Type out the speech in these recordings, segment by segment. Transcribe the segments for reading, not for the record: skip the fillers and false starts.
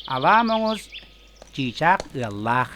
Alamoňuz çiçek ýallah.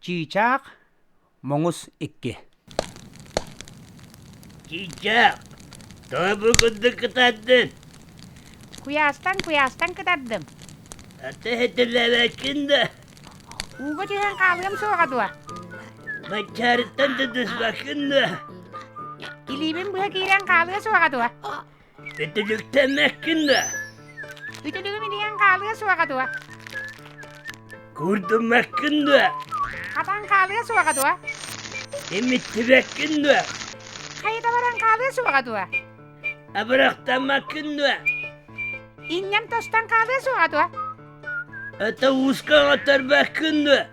Çiçek moňuz 2. Çiçek, daha bugün de kıtattın. Kuyastan kıdardım. Hatta hatırlamakın da. Uga diyen kalgım soğuğa dua. Maçarıttan da düz bakın da. İlimin buya giren kalgı soğuğa dua. Kötülükten bakın da. Ütülüğümü diyen kalgı soğuğa dua. Kurdum bakın da. Katan kalgı soğuğa dua. Emitti bakın da. Kayıda varan kalgı soğuğa dua. Abraktan bakın da. İnnem tostan kalgı soğuğa dua. Hatta uskan atar bakın da.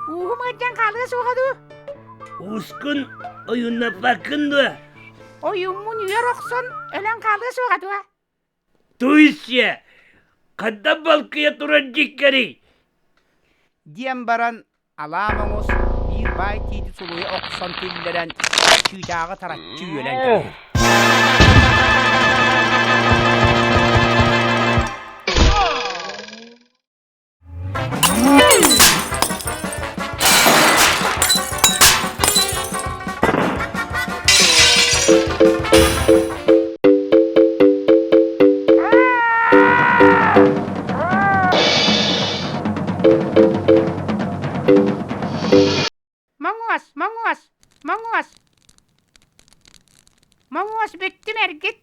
Uhum gıccan kalgı soğuğa dua. Uskun oyuna bakın da. O yummun yüyer oksun ölen kalgı soğuğa dua. Tuysya. Kadda balkıya duracak gari. Diýen baran alamoňuz bir baý tiýdi suluýa oksan tilleren çiçeğe taratçy ýölen gelir. Manguas büttüm ergit.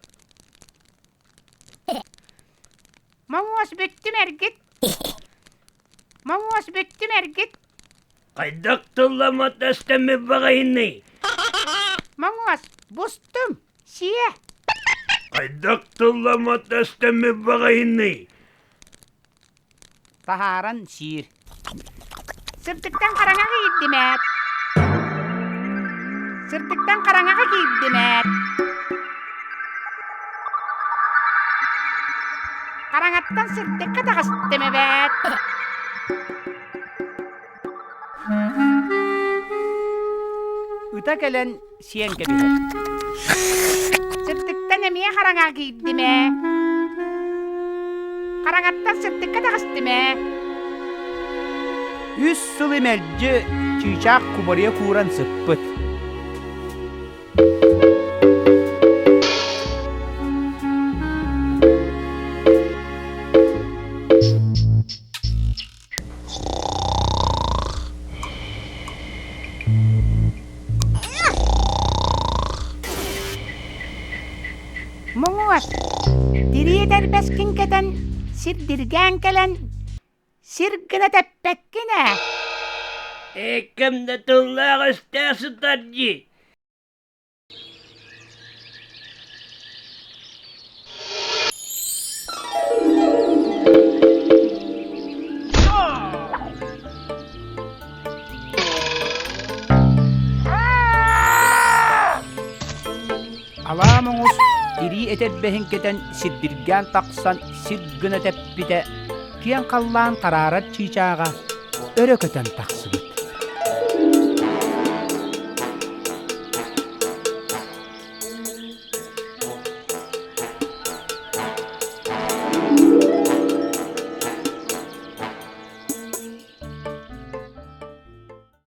Manguas büttüm ergit. Manguas büttüm ergit. Kaydak tullama testemi bakayın ne? Manguas bustum. Şiye. Kaydak tullama testemi bakayın ne? Taharan şiir. Sırtıktan karanağa gittim et. Sırtıktan karanağa gittim et. Karangattan sırtıkka da kastım evet. Üte gelen şiyen gelir. Sırtıktan emiye karanağa gittim et. Karangattan sırtıkka da kastım et. 100 syl emelji çiçek kubarıya kuran sıppıt. Munguas, diri derbeskin keden, sirdirgen kelen, sirgine teppekkine. Ekimde tullağı istesi tacı. Alamoňuz diri etebbehin keten sirdirgen taksan sirgine teppide kiyen kallan kararat çiçeğe öreketen taksıbıt.